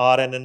RNN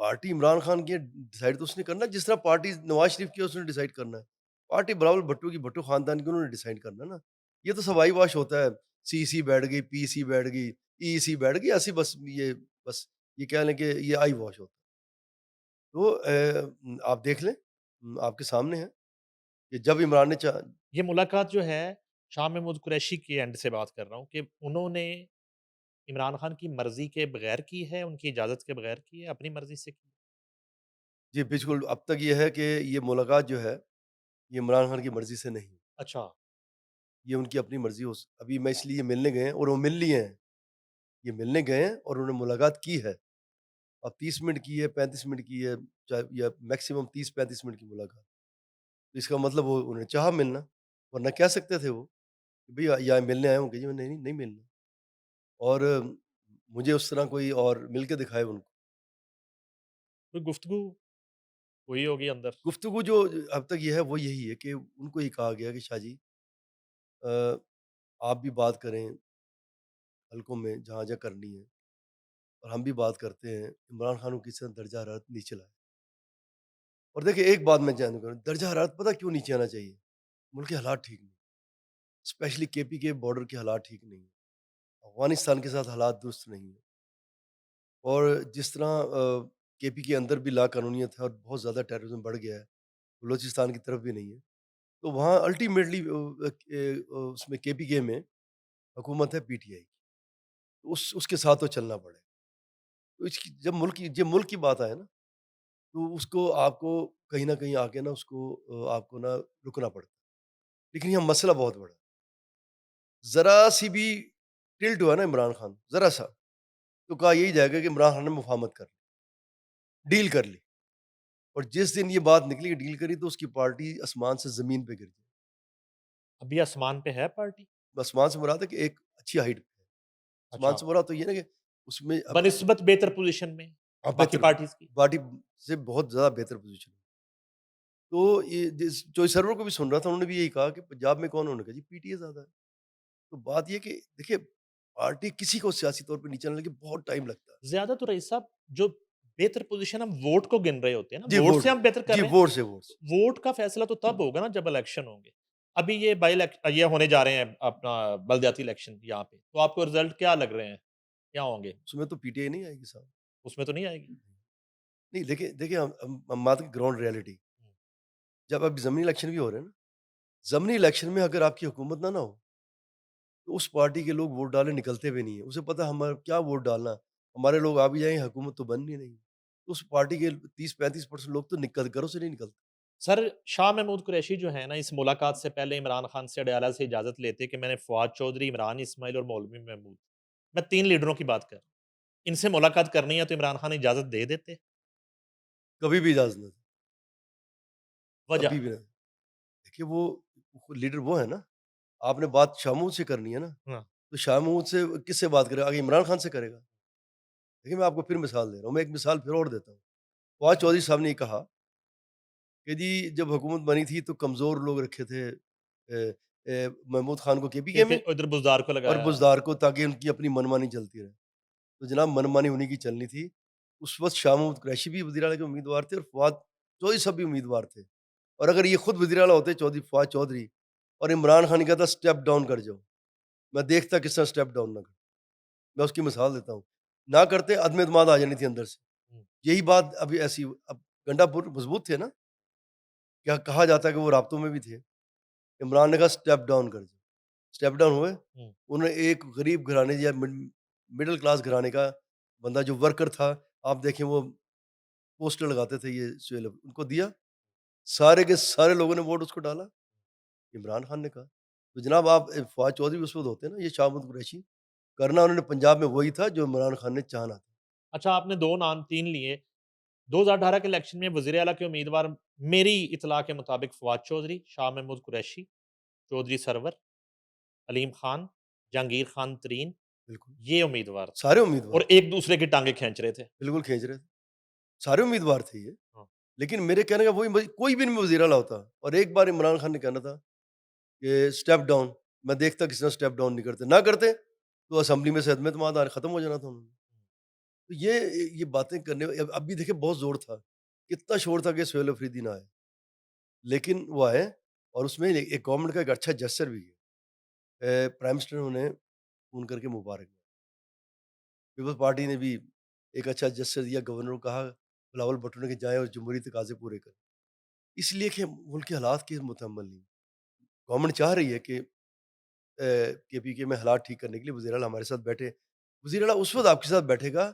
party Imran Khan کی ہے، decide تو اس نے کرنا ہے، جس طرح پارٹی نواز شریف کی ہے اس نے ڈیسائڈ کرنا ہے۔ پارٹی بلاول بھٹو کی، بھٹو خاندان کی، انہوں نے ڈیسائڈ کرنا ہے نا۔ یہ تو سب وائی واش ہوتا ہے، سی سی بیٹھ گئی، پی سی بیٹھ گئی، ای سی بیٹھ گئی، ایسی بس یہ کہہ لیں کہ یہ آئی واش ہوتا ہے۔ تو آپ دیکھ لیں، آپ کے سامنے ہے کہ جب عمران نے یہ ملاقات جو ہے شاہ محمود قریشی کے اینڈ سے بات کر رہا ہوں کہ انہوں نے عمران خان کی مرضی کے بغیر کی ہے، ان کی اجازت کے بغیر کی ہے، اپنی مرضی سے کی ہے؟ جی بالکل، اب تک یہ ہے کہ یہ ملاقات جو ہے یہ عمران خان کی مرضی سے نہیں، اچھا، یہ ان کی اپنی مرضی ہو ابھی میں اس لیے ملنے گئے ہیں اور وہ مل لیے ہیں، یہ ملنے گئے ہیں اور انہوں نے ملاقات کی ہے۔ اب 30 منٹ کی ہے، 35 منٹ کی ہے، چاہے یا میکسیمم 30-35 منٹ کی ملاقات۔ تو اس کا مطلب وہ انہوں نے چاہا ملنا، ورنہ کہہ سکتے تھے وہ کہ بھئی یا ملنے آئے ہوں گے، جی نہیں، نہیں نہیں ملنا۔ اور مجھے اس طرح کوئی اور مل کے دکھائے ان کو۔ کوئی گفتگو ہوئی ہوگی اندر؟ گفتگو جو اب تک یہ ہے وہ یہی ہے کہ ان کو یہ کہا گیا کہ شاہ جی آپ بھی بات کریں حلقوں میں جہاں جہاں کرنی ہے، اور ہم بھی بات کرتے ہیں عمران خان کو کس طرح درجہ حرارت نیچے لائے۔ اور دیکھیں ایک بات میں جانوں گا، درجہ حرارت پتہ کیوں نیچے آنا چاہیے؟ ملک کے حالات ٹھیک نہیں، اسپیشلی کے پی کے بارڈر کے حالات ٹھیک نہیں ہیں، افغانستان کے ساتھ حالات درست نہیں ہیں، اور جس طرح کے پی کے اندر بھی لا قانونیت ہے اور بہت زیادہ ٹیررزم بڑھ گیا ہے، بلوچستان کی طرف بھی نہیں ہے، تو وہاں الٹیمیٹلی اس میں کے پی کے میں حکومت ہے پی ٹی آئی کی، تو اس کے ساتھ تو چلنا پڑے۔ تو جب ملک کی بات آئے نا، تو اس کو آپ کو کہیں نہ کہیں آ کے نا اس کو آپ کو نا رکنا پڑتا ہے۔ لیکن یہ مسئلہ بہت بڑا ہے، ذرا سی بھی ٹلٹ ہوا نا عمران خان، ذرا سا، تو کہا یہی جائے گا کہ عمران خان نے مفاہمت کر لی، ڈیل کر لی، اور جس دن یہ بات نکلی کہ ڈیل کری تو اس کی پارٹی آسمان سے زمین پہ گر گئی۔ ابھی آسمان پہ ہے پارٹی؟ آسمان سے مراد ہے کہ ایک اچھی ہائٹ پہ ہے، آسمان اچھا، سے مراد تو یہ نا کہ اس میں اب بنسبت بہتر پوزیشن میں باقی بہتر پارٹیز کی؟ پارٹی سے بہت زیادہ بہتر پوزیشن ہے۔ تو یہ جو سرور کو بھی سن رہا تھا انہوں نے بھی یہی کہا کہ پنجاب میں کون؟ انہوں نے کہا جی پی ٹی اے زیادہ ہے۔ تو بات یہ کہ دیکھیے پارٹی کسی کو سیاسی طور پہ نیچے لانے کے بہت ٹائم لگتا ہے۔ زیادہ تو رئیس صاحب جو بہتر پوزیشن ہم ووٹ کو گن رہے ہوتے ہیں نا، جی ووٹ ووٹ، سے ہم بہتر کر جی رہے ہیں، ووٹ سے ووٹ کا فیصلہ تو تب ہوگا نا جب الیکشن ہوں گے۔ ابھی یہ یہ ہونے جا رہے ہیں اپنا بلدیاتی الیکشن یہاں پہ، تو آپ کو رزلٹ کیا لگ رہے ہیں کیا ہوں گے؟ اس میں تو پی ٹی آئی نہیں آئے گی صاحب۔ اس میں تو نہیں آئے گی؟ نہیں دیکھیں ہم بات کریں گراؤنڈ ریئلٹی، جب اب ضمنی الیکشن بھی ہو رہے ہیں نا، ضمنی الیکشن میں اگر آپ کی حکومت نہ ہو تو اس پارٹی کے لوگ ووٹ ڈالنے نکلتے بھی نہیں ہیں، اسے پتہ ہے ہمارا کیا ووٹ ڈالنا، ہمارے لوگ آ بھی جائیں گے حکومت تو بن ہی نہیں۔ تو اس پارٹی کے 30-35% لوگ تو گھروں سے نہیں نکلتے۔ سر شاہ محمود قریشی جو ہے نا، اس ملاقات سے پہلے عمران خان سے اڈیالہ سے اجازت لیتے کہ میں نے فواد چودھری، عمران اسماعیل اور مولوی محمود، میں 3 لیڈروں کی بات کر رہا ہوں، ان سے ملاقات کرنی ہے تو عمران خان اجازت دے دیتے؟ کبھی بھی اجازت نہ دی، وجہ؟ کبھی بھی نہ دی۔ دیکھیے وہ لیڈر وہ ہے نا، آپ نے بات شاہ محمود سے کرنی ہے نا، ہاں، تو شاہ محمود سے کس سے بات کرے گا؟ آگے عمران خان سے کرے گا؟ دیکھیے میں آپ کو پھر مثال دے رہا ہوں، میں ایک مثال پھر اور دیتا ہوں۔ فواد چودھری صاحب نے یہ کہا کہ جی جب حکومت بنی تھی تو کمزور لوگ رکھے تھے محمود خان کو کے پی کے میں، کہ ادھر بزدار کو اور لگایا۔ بزدار کو، تاکہ ان کی اپنی منمانی چلتی رہے۔ تو جناب منمانی انہیں کی چلنی تھی۔ اس وقت شاہ محمود قریشی بھی وزیر اعلیٰ کے امیدوار تھے اور فواد چودھری صاحب بھی امیدوار تھے، اور اگر یہ خود وزیر اعلیٰ ہوتے فواد چودھری، اور عمران خان کہتا اسٹیپ ڈاؤن کر جاؤ، میں دیکھتا کس طرح اسٹیپ ڈاؤن نہ کر، میں اس کی مثال دیتا ہوں، نہ کرتے عدم اعتماد آ جانی تھی اندر سے۔ یہی بات ابھی ایسی اب گنڈا پور مضبوط تھے نا، کیا کہا جاتا ہے کہ وہ رابطوں میں بھی تھے، عمران نے کہا اسٹیپ ڈاؤن کر جاؤ، اسٹیپ ڈاؤن ہوئے، انہوں نے ایک غریب گھرانے یا مڈل کلاس گھرانے کا بندہ جو ورکر تھا، آپ دیکھیں وہ پوسٹر لگاتے تھے یہ سہیل، ان کو دیا، سارے کے سارے لوگوں نے ووٹ اس کو ڈالا، عمران خان نے کہا۔ تو جناب آپ فواد چودھری اس وقت ہوتے ہیں نا، یہ شاہ محمود قریشی کرنا انہوں نے پنجاب میں وہی تھا جو عمران خان نے چاہنا تھا۔ اچھا آپ نے 2 نام 3 لیے، 2018 کے الیکشن میں وزیر اعلیٰ کے امیدوار میری اطلاع کے مطابق فواد چودھری، شاہ محمود قریشی، چودھری سرور، علیم خان، جہانگیر خان ترین، بالکل یہ امیدوار تھے سارے امیدوار اور ایک دوسرے کی ٹانگیں کھینچ رہے تھے۔ بالکل کھینچ رہے تھے، سارے امیدوار تھے یہ، ہاں، لیکن میرے کہنے کا وہی کوئی بھی نہیں وزیر اعلیٰ ہوتا، اور ایک بار عمران خان نے کہنا تھا کہ اسٹیپ ڈاؤن، میں دیکھتا کس طرح اسٹیپ ڈاؤن نہیں کرتے، نہ کرتے تو اسمبلی میں سے عدم اعتماد ختم ہو جانا تھا انہوں نے۔ تو یہ باتیں کرنے اب بھی دیکھیں بہت زور تھا، کتنا شور تھا کہ سہیل افریدی نہ آئے، لیکن وہ آئے اور اس میں ایک گورنمنٹ کا ایک اچھا جسچر بھی ہے، پرائم منسٹر نے انہیں فون کر کے مبارک پیپلز پارٹی نے بھی ایک اچھا جسچر دیا، گورنر کو کہا بلاول بھٹو نے کہ جائیں اور جمہوری تقاضے پورے کریں، اس لیے کہ ملک کے حالات کے متحمل نہیں، گورنمنٹ چاہ رہی ہے کہ کے پی کے میں حالات ٹھیک کرنے کے لیے وزیر اعلیٰ ہمارے ساتھ بیٹھے، وزیر اعلیٰ اس وقت آپ کے ساتھ بیٹھے گا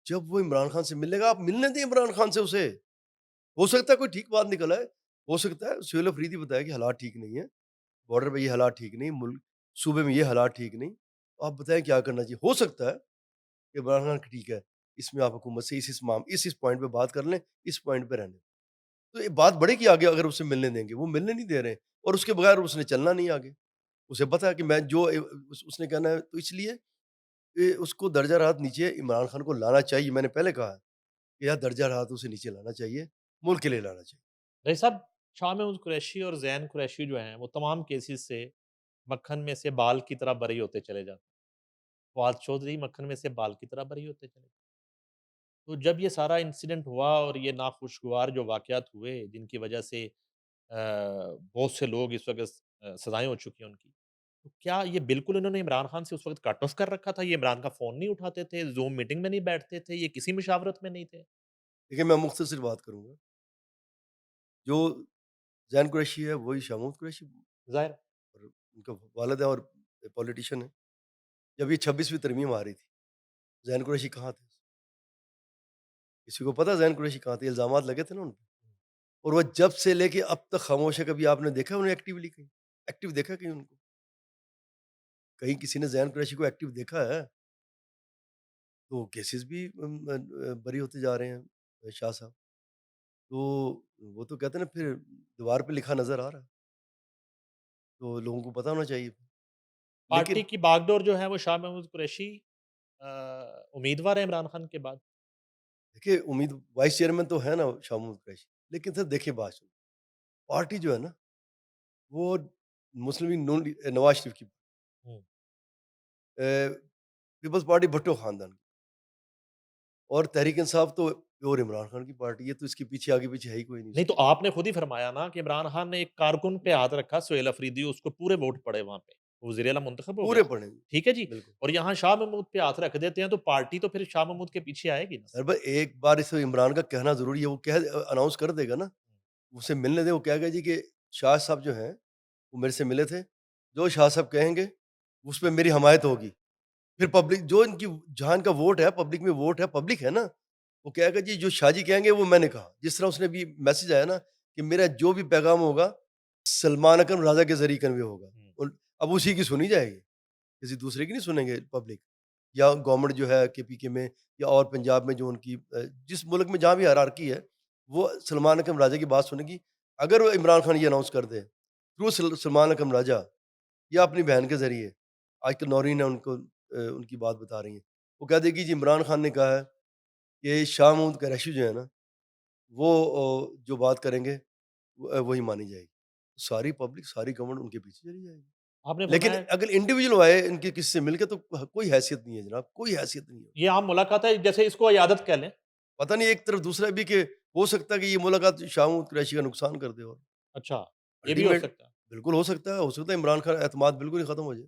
جب وہ عمران خان سے ملے گا، آپ ملنے دیں عمران خان سے اسے، ہو سکتا ہے کوئی ٹھیک بات نکل آئے، ہو سکتا ہے سہیل افریدی بتایا کہ حالات ٹھیک نہیں ہیں، بارڈر پہ یہ حالات ٹھیک نہیں، ملک صوبے میں یہ حالات ٹھیک نہیں، آپ بتائیں کیا کرنا چاہیے، ہو سکتا ہے کہ عمران خان ٹھیک ہے، اس میں آپ حکومت سے اس پوائنٹ پہ بات کر لیں، اس پوائنٹ پہ رہنے تو یہ بات بڑھے گی آگے اگر اسے ملنے دیں گے، وہ ملنے نہیں دے رہے اور اس کے بغیر اس نے چلنا نہیں آگے، اسے پتا ہے کہ میں جو اس نے کہنا ہے تو اس لیے اس کو درجہ رات نیچے عمران خان کو لانا چاہیے، میں نے پہلے کہا ہے کہ یار درجہ رات اسے نیچے لانا چاہیے، ملک کے لیے لانا چاہیے۔ رئیس صاحب، شاہ محمود قریشی اور زین قریشی جو ہیں وہ تمام کیسز سے مکھن میں سے بال کی طرح بری ہوتے چلے جاتے ہیں، فواد چودھری مکھن میں سے بال کی طرح بری ہوتے چلے جاتے ہیں۔ تو جب یہ سارا انسیڈنٹ ہوا اور یہ ناخوشگوار جو واقعات ہوئے جن کی وجہ سے بہت سے لوگ اس وقت سزائیں ہو چکی ہیں ان کی، تو کیا یہ بالکل انہوں نے عمران خان سے اس وقت کٹ آف کر رکھا تھا؟ یہ عمران کا فون نہیں اٹھاتے تھے، زوم میٹنگ میں نہیں بیٹھتے تھے، یہ کسی مشاورت میں نہیں تھے؟ دیکھیے میں مختصر بات کروں گا، جو زین قریشی ہے وہی شاہ محمود قریشی ظاہر اور ان کا والد ہے اور پولیٹیشین ہے۔ جب یہ 26ویں ترمیم آ رہی تھی، زین قریشی کہاں تھے؟ کسی کو پتا زین قریشی کہاں تھے؟ الزامات لگے تھے نا ان پہ اور وہ جب سے لے کے اب تک خاموش ہے، کبھی آپ نے دیکھا انہیں ایکٹیولی کہیں ایکٹیو دیکھا کہیں ان کو؟ کہیں کسی نے زین قریشی کو ایکٹیو دیکھا ہے؟ تو کیسز بھی بری ہوتے جا رہے ہیں شاہ صاحب، تو وہ تو کہتے ہیں نا پھر دیوار پہ لکھا نظر آ رہا ہے، تو لوگوں کو پتہ ہونا چاہیے۔ لیکن پارٹی کی باغ ڈور جو ہے وہ شاہ محمود قریشی امیدوار ہے عمران خان کے بعد؟ دیکھیے وائس چیئرمین تو ہے نا شاہ محمود قریشی، لیکن سر دیکھیے بات سنیں، پارٹی جو ہے نا وہ مسلم لیگ نواز شریف کی ہوں۔ پیپلز پارٹی بھٹو خاندان کی اور تحریک انصاف تو اور عمران خان کی پارٹی ہے، تو اس کے پیچھے آگے پیچھے ہے ہی کوئی نہیں اس نہیں کے۔ تو آپ نے خود ہی فرمایا نا کہ عمران خان نے ایک کارکن پہ ہاتھ رکھا، سہیل افریدی، اس کو پورے ووٹ پڑے وہاں پہ، وہ وزیر اعلیٰ منتخب ہو گیا، پورے پڑھیں گے ٹھیک ہے جی؟ بالکل۔ اور یہاں شاہ محمود پہ ہاتھ رکھ دیتے ہیں تو پارٹی تو پھر شاہ محمود کے پیچھے آئے گی نا۔ سر بھائی ایک بار اس عمران کا کہنا ضروری ہے، وہ کہہ اناؤنس کر دے گا نا، اسے ملنے دیں، وہ کہے گا جی کہ شاہ صاحب جو ہیں وہ میرے سے ملے تھے، جو شاہ صاحب کہیں گے اس پہ میری حمایت ہوگی، پھر پبلک جو ان کی جہاں ان کا ووٹ ہے پبلک میں ووٹ ہے، پبلک ہے نا، وہ کہے گا جی جو شاہ جی کہیں گے وہ میں نے کہا، جس طرح اس نے بھی میسج آیا نا کہ میرا جو بھی پیغام ہوگا سلمان اکرم راجہ کے ذریعے کنوے ہوگا، ہوں۔ اور اب اسی کی سنی جائے گی، کسی دوسرے کی نہیں سنیں گے پبلک، یا گورنمنٹ جو ہے کے پی کے میں یا اور پنجاب میں جو ان کی جس ملک میں جہاں بھی ہیرارکی ہے وہ سلمان اکرم راجہ کی بات سنے گی، اگر وہ عمران خان یہ اناؤنس کر دے تھرو سلمان اکرم راجہ یا اپنی بہن کے ذریعے، آج کل نورین ہے ان کو ان کی بات بتا رہی ہیں، وہ کہہ دے گی جی عمران خان نے کہا ہے کہ شاہ محمود قریشی جو ہے نا وہ جو بات کریں گے وہی مانی جائے گی، ساری پبلک ساری گورنمنٹ ان کے پیچھے چلی جائے گی، آپ نے لیکن فرمایا اگر انڈیویجول آئے ان کے کسی سے مل کے تو کوئی حیثیت نہیں ہے جناب، کوئی حیثیت نہیں ہے، یہ عام ملاقات ہے، جیسے اس کو عیادت کہہ لیں۔ پتہ نہیں ایک طرف دوسرا بھی کہ ہو سکتا ہے کہ یہ ملاقات شاہ محمود قریشی کا نقصان کر دے، اور اچھا، یہ بھی ہو الٹیمیٹ سکتا ہے۔ بالکل ہو سکتا ہے عمران خان اعتماد بالکل ہی ختم ہو جائے،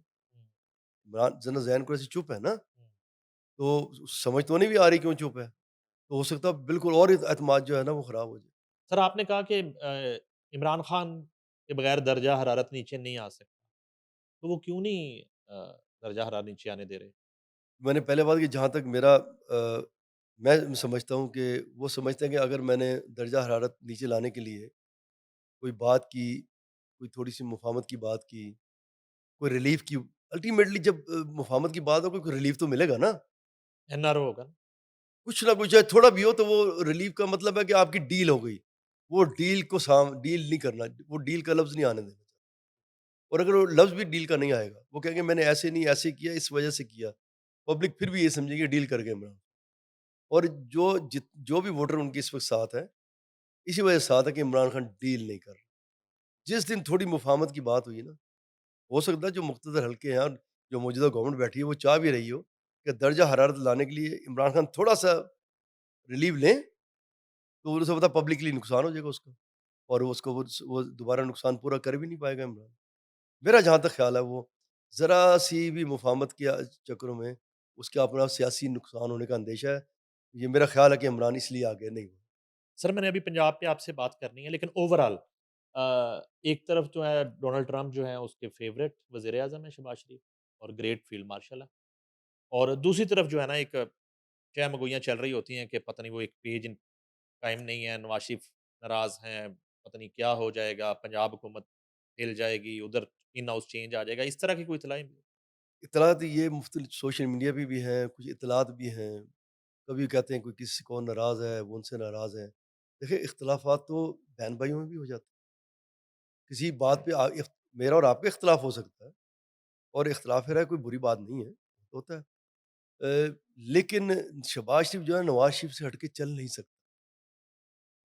عمران زین قریشی چپ ہے نا، تو سمجھ تو نہیں بھی آ رہی کیوں چپ ہے، تو ہو سکتا ہے بالکل اور اعتماد جو ہے نا وہ خراب ہو جائے۔ سر آپ نے کہا کہ عمران خان کے بغیر درجہ حرارت نیچے نہیں آ سکتا، تو وہ کیوں نہیں درجہ حرارت نیچے آنے دے رہے؟ میں نے پہلے بات کی جہاں تک میرا میں سمجھتا ہوں کہ وہ سمجھتے ہیں کہ اگر میں نے درجہ حرارت نیچے لانے کے لیے کوئی بات کی، کوئی تھوڑی سی مفاہمت کی بات کی، کوئی ریلیف کی، الٹیمیٹلی جب مفاہمت کی بات ہو کوئی ریلیف تو ملے گا نا، این آر او ہوگا نا؟ کچھ نہ کچھ چاہے تھوڑا بھی ہو تو وہ ریلیف کا مطلب ہے کہ آپ کی ڈیل ہو گئی، وہ ڈیل کو ڈیل نہیں کرنا، وہ ڈیل کا لفظ نہیں آنے دینا، اور اگر وہ لفظ بھی ڈیل کا نہیں آئے گا، وہ کہیں گے میں نے ایسے نہیں ایسے کیا اس وجہ سے کیا، پبلک پھر بھی یہ سمجھے گی ڈیل کر گئے عمران، اور جو بھی ووٹر ان کے اس وقت ساتھ ہیں اسی وجہ سے ساتھ ہے کہ عمران خان ڈیل نہیں کر رہا، جس دن تھوڑی مفاہمت کی بات ہوئی نا، ہو سکتا ہے جو مقتدر حلقے ہیں اور جو موجودہ گورنمنٹ بیٹھی ہے وہ چاہ بھی رہی ہو کہ درجہ حرارت لانے کے لیے عمران خان تھوڑا-سا ریلیو لیں، تو اسے پتہ پبلکلی نقصان ہو جائے گا اس کا، اور اس کو وہ دوبارہ نقصان پورا کر بھی نہیں پائے گا عمران۔ میرا جہاں تک خیال ہے وہ ذرا-سی بھی مفاہمت کے چکروں میں اس کا اپنا سیاسی نقصان ہونے کا اندیشہ ہے۔ یہ میرا خیال ہے کہ عمران اس لیے آگے نہیں ہوا۔ سر میں نے ابھی پنجاب پہ آپ سے بات کرنی ہے لیکن اوورآل ایک طرف جو ہے ڈونلڈ ٹرمپ جو ہیں اس کے فیوریٹ وزیر اعظم ہیں شہباز شریف اور گریٹ فیلڈ مارشل ہے، اور دوسری طرف جو ہے نا ایک چہ مگوئیاں چل رہی ہوتی ہیں کہ پتہ نہیں وہ ایک پیج قائم نہیں ہے، نواز شریف ناراض ہیں، پتہ نہیں کیا ہو جائے گا، پنجاب حکومت ہل جائے گی، ادھر ان ہاؤس چینج آ جائے گا، اس طرح کی کوئی اطلاعیں بھی؟ اطلاعات یہ مختلف سوشل میڈیا پہ بھی ہیں، کچھ اطلاعات بھی ہیں، کبھی کہتے ہیں کوئی کسی کو ناراض ہے، وہ ان سے ناراض ہیں۔ دیکھیں اختلافات تو بہن بھائیوں میں بھی ہو جاتے ہیں، کسی بات پہ میرا اور آپ کا اختلاف ہو سکتا ہے، اور اختلاف ہے کوئی بری بات نہیں ہے، ہوتا ہے۔ لیکن شہباز شریف جو ہے نواز شریف سے ہٹ کے چل نہیں سکتا،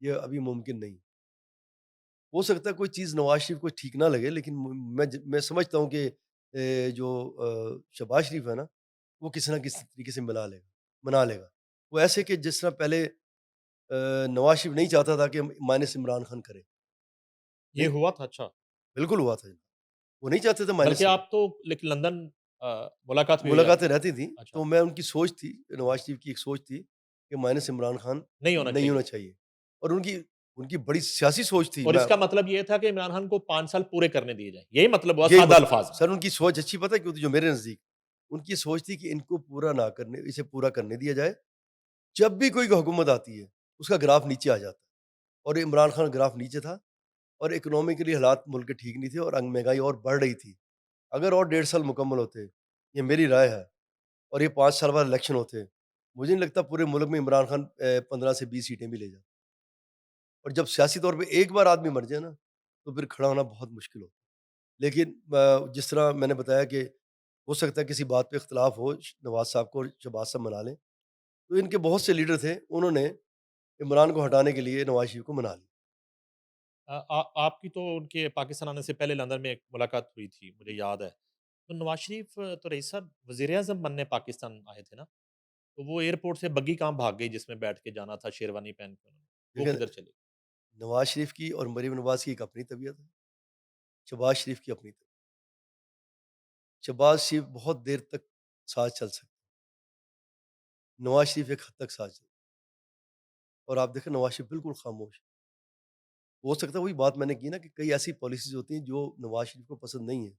یہ ابھی ممکن نہیں۔ ہو سکتا ہے کوئی چیز نواز شریف کو ٹھیک نہ لگے، لیکن میں سمجھتا ہوں کہ جو شہباز شریف ہے نا، وہ کسی نہ کسی طریقے سے منا لے گا۔ وہ ایسے کہ جس طرح پہلے نواز شریف نہیں چاہتا تھا کہ مائنس عمران خان کرے، یہ نہیں، ہوا تھا اچھا، بالکل ہوا تھا۔ وہ نہیں چاہتے تھے مائنس بلکہ ہو، آپ تو لیکن لندن ملاقات بھی ہوئی آپ ملاقاتیں کی؟ رہتی تھیں، اچھا، تو میں ان کی سوچ تھی، نواز شریف کی ایک سوچ تھی کہ مائنس عمران خان نہیں ہونا نہیں چاہیے، ہونا چاہیے، اور ان کی بڑی سیاسی سوچ تھی۔ اور میں اس کا مطلب یہ تھا کہ عمران خان کو 5 سال پورے کرنے دیے جائیں، یہی مطلب ہوا یہی سادہ مطلب الفاظ میں؟ سر ان کی سوچ اچھی پتہ ہے کیوں تھی جو میرے نزدیک، ان کی سوچ تھی کہ ان کو پورا نہ کرنے اسے پورا کرنے دیا جائے، جب بھی کوئی حکومت آتی ہے اس کا گراف نیچے آ جاتا ہے، اور عمران خان گراف نیچے تھا، اور اکنامکلی حالات ملک کے ٹھیک نہیں تھے، اور مہنگائی اور بڑھ رہی تھی۔ اگر اور 1.5 سال مکمل ہوتے، یہ میری رائے ہے، اور یہ 5 سال بعد الیکشن ہوتے، مجھے نہیں لگتا پورے ملک میں عمران خان 15 سے 20 سیٹیں بھی لے جاتا، اور جب سیاسی طور پہ ایک بار آدمی مر جائے نا، تو پھر کھڑا ہونا بہت مشکل ہوتا ہے۔ لیکن جس طرح میں نے بتایا کہ ہو سکتا ہے کسی بات پہ اختلاف ہو، نواز صاحب کو اور شہباز صاحب منا لیں، تو ان کے بہت سے لیڈر تھے، انہوں نے عمران کو ہٹانے کے لیے نواز شریف کو منا لیا۔ آپ کی تو ان کے پاکستان آنے سے پہلے لندن میں ایک ملاقات ہوئی تھی، مجھے یاد ہے۔ تو نواز شریف تو رئیس صاحب وزیر اعظم بننے پاکستان آئے تھے نا؟ تو وہ ایئرپورٹ سے بگی کہاں بھاگ گئی جس میں بیٹھ کے جانا تھا شیروانی پہن کے انہوں نے، وہ دیکھیں کدھر چلی؟ نواز شریف کی اور مریم نواز کی ایک اپنی طبیعت ہے، شہباز شریف کی اپنی طبیعت۔ شہباز شریف بہت دیر تک ساتھ چل سکتے، نواز شریف ایک حد تک ساتھ چل، اور آپ دیکھیں نواز شریف بالکل خاموش ہے۔ ہو سکتا ہے وہی بات میں نے کی نا کہ کئی ایسی پالیسیز ہوتی ہیں جو نواز شریف کو پسند نہیں ہیں،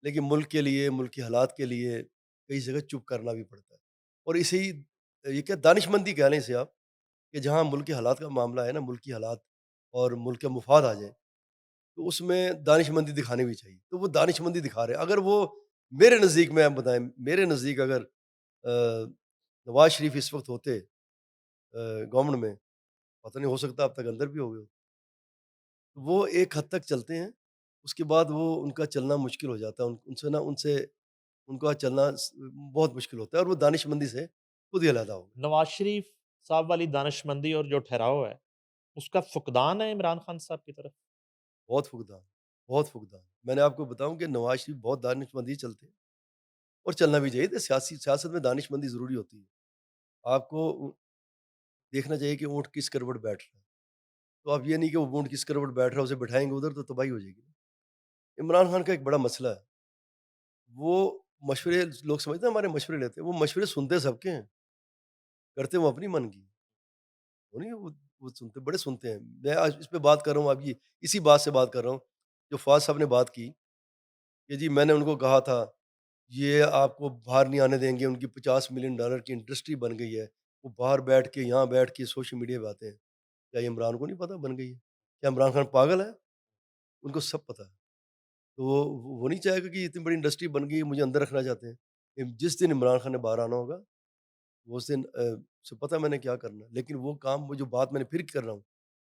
لیکن ملک کے لیے، ملک کے حالات کے لیے کئی جگہ چپ کرنا بھی پڑتا ہے، اور اسے ہی یہ کیا دانش مندی کہہ لیں اسے آپ، کہ جہاں ملک کے حالات کا معاملہ ہے نا، ملکی حالات اور ملک کا مفاد آ جائے، تو اس میں دانش مندی دکھانی بھی چاہیے، تو وہ دانش مندی دکھا رہے ہیں۔ اگر وہ میرے نزدیک میں آپ بتائیں، میرے نزدیک اگر نواز شریف اس وقت ہوتے گورنمنٹ میں، پتہ نہیں ہو سکتا اب تک اندر بھی ہو گئے، وہ ایک حد تک چلتے ہیں، اس کے بعد وہ ان کا چلنا مشکل ہو جاتا ہے، ان سے ان کا چلنا بہت مشکل ہوتا ہے، اور وہ دانش مندی سے خود ہی علیحدہ ہو گئے۔ نواز شریف صاحب والی دانش مندی اور جو ٹھہراؤ ہے، اس کا فقدان ہے عمران خان صاحب کی طرف؟ بہت فقدان، بہت فقدان۔ میں نے آپ کو بتاؤں کہ نواز شریف بہت دانش مندی چلتے ہیں، اور چلنا بھی چاہیے، سیاست میں دانش مندی ضروری ہوتی ہے۔ آپ کو دیکھنا چاہیے کہ اونٹ کس کروٹ بیٹھ رہا ہے، تو اب یہ نہیں کہ وہ اونٹ کس کروٹ بیٹھ رہا ہے اسے بٹھائیں گے ادھر تو تباہی ہو جائے گی۔ عمران خان کا ایک بڑا مسئلہ ہے، وہ مشورے لوگ سمجھتے ہیں ہمارے مشورے لیتے ہیں، وہ مشورے سنتے سب کے ہیں، کرتے وہ اپنی من کی، وہ نہیں وہ سنتے بڑے سنتے ہیں۔ میں آج اس پہ بات کر رہا ہوں، اب یہ اسی بات سے بات کر رہا ہوں جو فواز صاحب نے بات کی کہ جی میں نے ان کو کہا تھا یہ آپ کو باہر نہیں آنے دیں گے، ان کی $50 ملین کی انڈسٹری بن گئی ہے، وہ باہر بیٹھ کے یہاں بیٹھ کے سوشل میڈیا پہ آتے ہیں۔ کیا یہ عمران کو نہیں پتا بن گئی ہے؟ کیا عمران خان پاگل ہے؟ ان کو سب پتہ ہے۔ تو وہ نہیں چاہے گا کہ اتنی بڑی انڈسٹری بن گئی ہے، مجھے اندر رکھنا چاہتے ہیں۔ جس دن عمران خان نے باہر آنا ہوگا، وہ اس دن اسے پتہ ہے میں نے کیا کرنا ہے، لیکن وہ کام وہ جو بات میں نے پھر کر رہا ہوں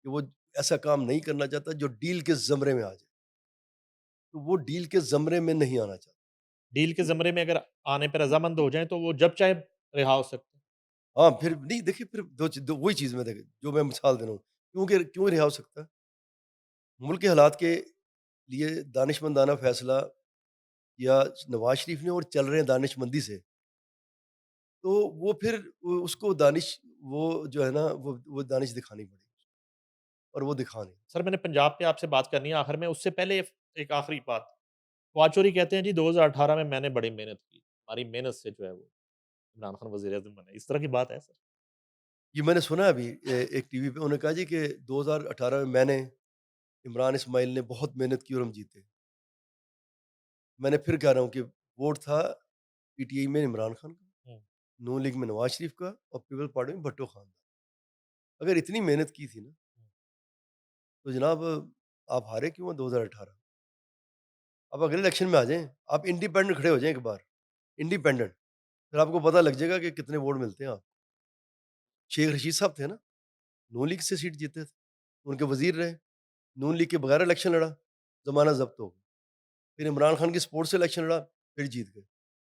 کہ وہ ایسا کام نہیں کرنا چاہتا جو ڈیل کے زمرے میں آ جائے، تو وہ ڈیل کے زمرے میں نہیں آنا چاہتا۔ ڈیل کے زمرے میں اگر آنے پہ رضامند ہو جائیں تو وہ جب چاہے رہا ہو سکتے ہیں۔ ہاں، پھر نہیں دیکھیے پھر وہی چیز میں دیکھیں جو میں مثال دے رہا ہوں، کیوں رہا ہو سکتا ہے؟ ملک کے حالات کے لیے دانش مندانہ فیصلہ یا نواز شریف نے، اور چل رہے ہیں دانش مندی سے، تو وہ پھر اس کو دانش وہ جو ہے نا وہ دانش دکھانی پڑے گی اور وہ دکھا نہیں۔ سر میں نے پنجاب پہ آپ سے بات کرنی ہے آخر میں، اس سے پہلے ایک آخری بات، فواد چوہدری کہتے ہیں جی 2018 میں نے بڑی محنت کی، ہماری محنت سے جو ہے وہ عمران خان وزیر اعظم بنے، اس طرح کی بات ہے سر؟ یہ میں نے سنا ابھی ایک ٹی وی پہ انہوں نے کہا جی کہ 2018 میں نے عمران اسماعیل نے بہت محنت کی اور ہم جیتے۔ میں نے پھر کہہ رہا ہوں کہ ووٹ تھا پی ٹی آئی میں عمران خان کا، ہوں، نون لیگ میں نواز شریف کا اور پیپلز پارٹی میں بھٹو خان کا۔ اگر اتنی محنت کی تھی نا تو جناب آپ ہارے کیوں ہیں 2018؟ آپ اگلے الیکشن میں آ جائیں، آپ انڈیپینڈنٹ کھڑے ہو جائیں ایک بار، انڈیپینڈنٹ، پھر آپ کو پتہ لگ جائے گا کہ کتنے ووٹ ملتے ہیں آپ۔ شیخ رشید صاحب تھے نا، نون لیگ سے سیٹ جیتے تھے، ان کے وزیر رہے، نون لیگ کے بغیر الیکشن لڑا، زمانہ ضبط ہو گیا۔ پھر عمران خان کی سپورٹ سے الیکشن لڑا، پھر جیت گئے۔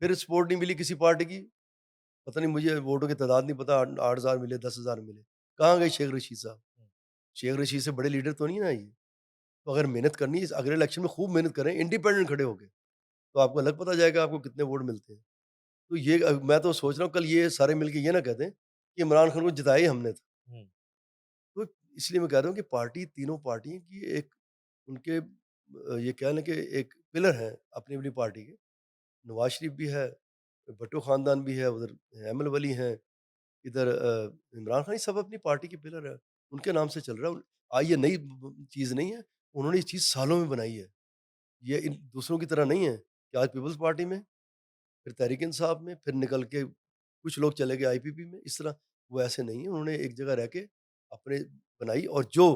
پھر سپورٹ نہیں ملی کسی پارٹی کی، پتہ نہیں مجھے ووٹوں کی تعداد نہیں پتہ، 8,000 ملے، 10,000 ملے۔ کہاں گئے شیخ رشید صاحب؟ شیخ رشید سے بڑے لیڈر تو نہیں نا یہ۔ تو اگر محنت کرنی ہے اگلے الیکشن میں خوب محنت کریں، انڈیپینڈنٹ کھڑے ہو کے، تو آپ کو الگ پتہ جائے گا آپ کو کتنے ووٹ ملتے ہیں۔ تو یہ میں تو سوچ رہا ہوں کل یہ سارے مل کے یہ نہ کہہ دیں کہ عمران خان کو جتایا ہی ہم نے تھا۔ ہوں، تو اس لیے میں کہہ رہا ہوں کہ پارٹی تینوں پارٹیوں کی ایک ان کے یہ کہہ لیں کہ ایک پلر ہیں اپنی اپنی پارٹی کے۔ نواز شریف بھی ہے، بھٹو خاندان بھی ہے، ادھر ایمل ولی ہیں، ادھر عمران خان، یہ سب اپنی پارٹی کے پلر ہیں، ان کے نام سے چل رہا ہے۔ یہ نئی چیز نہیں ہے، انہوں نے یہ چیز سالوں میں بنائی ہے۔ یہ ان دوسروں کی طرح نہیں ہے کہ آج پیپلز پارٹی میں، پھر تحریک انصاف میں، پھر نکل کے کچھ لوگ چلے گئے آئی پی پی میں، اس طرح وہ ایسے نہیں ہیں۔ انہوں نے ایک جگہ رہ کے اپنے بنائی، اور جو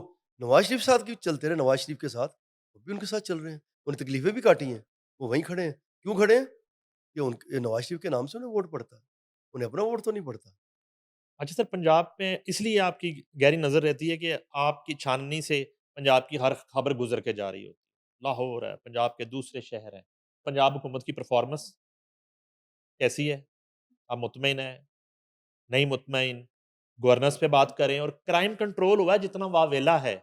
نواز شریف ساتھ کی چلتے رہے، نواز شریف کے ساتھ، وہ بھی ان کے ساتھ چل رہے ہیں، انہیں تکلیفیں بھی کاٹی ہیں، وہ وہیں کھڑے ہیں۔ کیوں کھڑے ہیں؟ کہ نواز شریف کے نام سے انہیں ووٹ پڑتا ہے، انہیں اپنا ووٹ تو نہیں پڑتا۔ اچھا سر پنجاب میں اس لیے آپ کی گہری نظر رہتی ہے کہ آپ کی چھاننی سے پنجاب کی ہر خبر گزر کے جا رہی ہوتی ہے، لاہور ہے، پنجاب کے دوسرے شہر ہیں، پنجاب حکومت کی پرفارمنس کیسی ہے؟ آپ مطمئن ہیں؟ نہیں مطمئن؟ گورننس پہ بات کریں اور کرائم کنٹرول ہوا ہے جتنا واویلا ہے،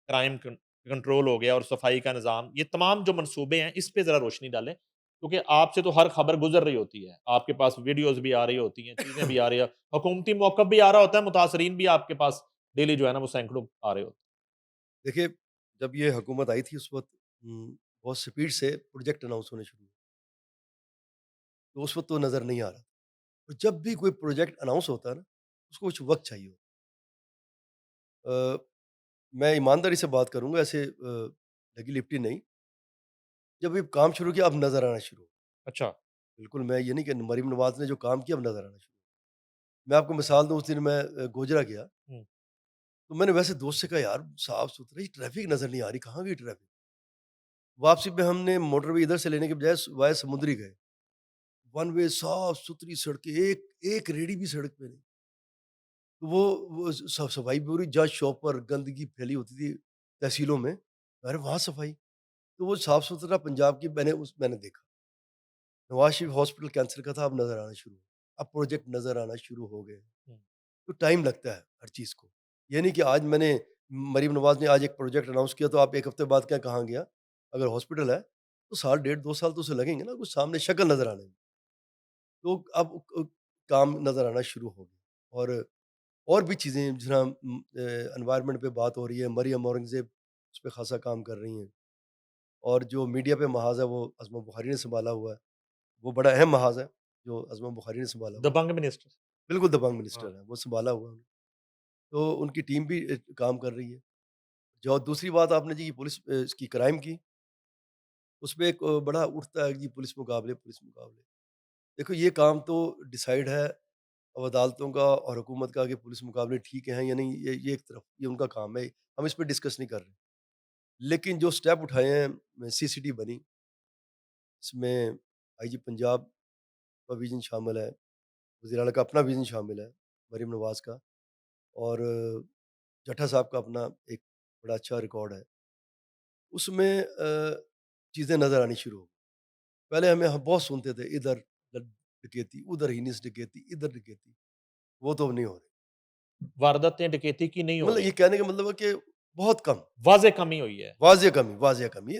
کرائم کنٹرول ہو گیا اور صفائی کا نظام، یہ تمام جو منصوبے ہیں اس پہ ذرا روشنی ڈالیں، کیونکہ آپ سے تو ہر خبر گزر رہی ہوتی ہے، آپ کے پاس ویڈیوز بھی آ رہی ہوتی ہیں، چیزیں بھی آ رہی ہیں، حکومتی موقف بھی آ رہا ہوتا ہے، متاثرین بھی آپ کے پاس ڈیلی جو ہے نا وہ سینکڑوں آ رہے ہوتے دیکھیے، جب یہ حکومت آئی تھی اس وقت بہت سپیڈ سے پروجیکٹ اناؤنس ہونے شروع ہوئے، تو اس وقت تو نظر نہیں آ رہا تھا۔ اور جب بھی کوئی پروجیکٹ اناؤنس ہوتا ہے نا، اس کو کچھ وقت چاہیے ہوتا ہے۔ میں ایمانداری سے بات کروں گا، ایسے لگی لپٹی نہیں۔ جب یہ کام شروع کیا اب نظر آنا شروع ہو۔ ہیں۔ اچھا، بالکل میں یہ نہیں کہ مریم نواز نے جو کام کیا اب نظر آنا شروع ہو۔ میں آپ کو مثال دوں، اس دن میں گوجرا گیا، ہوں، تو میں نے ویسے دوست سے کہا یار صاف ستھرا، یہ ٹریفک نظر نہیں آ رہی، کہاں گئی ٹریفک؟ واپسی پہ ہم نے موٹر وے ادھر سے لینے کے بجائے وائے سمندری گئے، ون وے صاف ستھری سڑکیں، ایک ایک ریڑھی بھی سڑک پہ نہیں۔ تو وہ صفائی بھی ہو رہی، جہاں شاپ پر گندگی پھیلی ہوتی تھی تحصیلوں میں، ارے وہاں صفائی۔ تو وہ صاف ستھرا پنجاب کی میں نے دیکھا۔ نواز شریف ہاسپٹل کینسر کا تھا، اب نظر آنا شروع ہو، اب پروجیکٹ نظر آنا شروع ہو گئے۔ ہوں، تو ٹائم لگتا ہے ہر چیز کو، یہ نہیں کہ آج میں نے مریم نواز نے آج ایک پروجیکٹ اناؤنس کیا تو آپ ایک ہفتے بعد کیا کہاں گیا؟ اگر ہاسپٹل ہے تو سال ڈیڑھ 2 سال تو اسے لگیں گے نا کچھ سامنے شکل نظر آنے میں۔ تو اب کام نظر آنا شروع ہو گیا، اور بھی چیزیں جس طرح انوائرمنٹ پہ بات ہو رہی ہے، مریم اورنگزیب اس پہ خاصا کام کر رہی ہیں، اور جو میڈیا پہ محاذ ہے وہ عظمہ بخاری نے سنبھالا ہوا ہے، وہ بڑا اہم محاذ ہے جو عظمہ بخاری نے سنبھالا ہوا ہے، دبنگ منسٹر، بالکل دبنگ ہاں، منسٹر ہے، وہ سنبھالا ہوا ہے، تو ان کی ٹیم بھی کام کر رہی ہے۔ جو دوسری بات آپ نے جی پولیس اس کی کرائم کی، اس پہ ایک بڑا اٹھتا ہے جی پولیس مقابلے، پولیس مقابلے۔ دیکھو یہ کام تو ڈیسائیڈ ہے اب عدالتوں کا اور حکومت کا کہ پولیس مقابلے ٹھیک ہیں یا نہیں، یہ ایک طرف یہ ان کا کام ہے، ہم اس پہ ڈسکس نہیں کر رہے۔ لیکن جو سٹیپ اٹھائے ہیں، سی سی ٹی بنی، اس میں آئی جی پنجاب کا ویژن شامل ہے، وزیر اعلیٰ کا اپنا ویژن شامل ہے، مریم نواز کا، اور جٹھا صاحب کا اپنا ایک بڑا اچھا ریکارڈ ہے۔ اس میں چیزیں نظر آنی شروع ہو گئی۔ پہلے ہم بہت سنتے تھے ادھر ڈکیتی، ادھر ہینس ڈکیتی، ادھر ڈکیتی، وہ تو اب نہیں ہو رہی۔ وارداتیں ڈکیتی کی نہیں ہو مطلب رہی، یہ کہنے کا مطلب ہے کہ بہت کم، واضح کمی ہوئی ہے۔ واضح کمی، واضح کمی ہے۔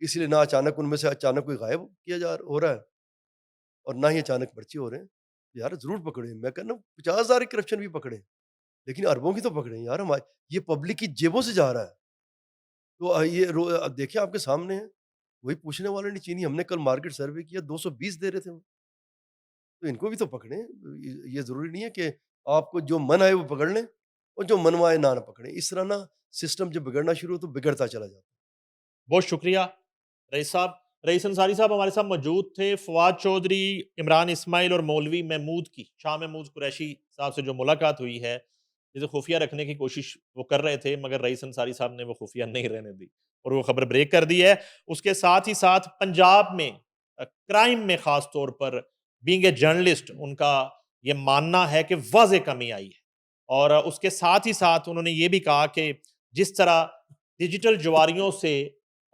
اس لیے نہ اچانک ان میں سے اچانک کوئی غائب کیا ہو رہا ہے اور نہ ہی اچانک پرچے ہو رہے ہیں۔ یار ضرور پکڑیں، میں کہنا 50,000 کرپشن بھی پکڑیں، لیکن اربوں کی تو پکڑیں یار، یہ پبلک کی جیبوں سے جا رہا ہے۔ تو یہ اب دیکھیں آپ کے سامنے ہے، وہی پوچھنے والے نے چینی، ہم نے کل مارکیٹ سروے کیا 220 دے رہے تھے وہ، تو ان کو بھی تو پکڑیں۔ یہ ضروری نہیں ہے کہ آپ کو جو من آئے وہ پکڑ لیں اور جو منوائے نہ پکڑیں، اس طرح نا سسٹم جب بگڑنا شروع ہو تو بگڑتا چلا جاتا ہے۔ بہت شکریہ رئیس صاحب۔ رئیس انصاری صاحب ہمارے ساتھ موجود تھے۔ فواد چودھری، عمران اسماعیل اور مولوی محمود کی، شاہ محمود قریشی صاحب سے جو ملاقات ہوئی ہے، جسے خفیہ رکھنے کی کوشش وہ کر رہے تھے، مگر رئیس انصاری صاحب نے وہ خفیہ نہیں رہنے دی اور وہ خبر بریک کر دی ہے۔ اس کے ساتھ ہی ساتھ پنجاب میں کرائم میں خاص طور پر بینگ اے جرنلسٹ ان کا یہ ماننا ہے کہ واضح کمی آئی ہے، اور اس کے ساتھ ہی ساتھ انہوں نے یہ بھی کہا کہ جس طرح ڈیجیٹل جواریوں سے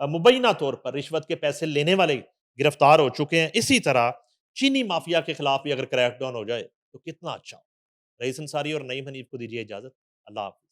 مبینہ طور پر رشوت کے پیسے لینے والے گرفتار ہو چکے ہیں، اسی طرح چینی مافیا کے خلاف بھی اگر کریک ڈاؤن ہو جائے تو کتنا اچھا ہو۔ رئیس انصاری اور نعیم حنیف کو دیجیے اجازت۔ اللہ حافظ۔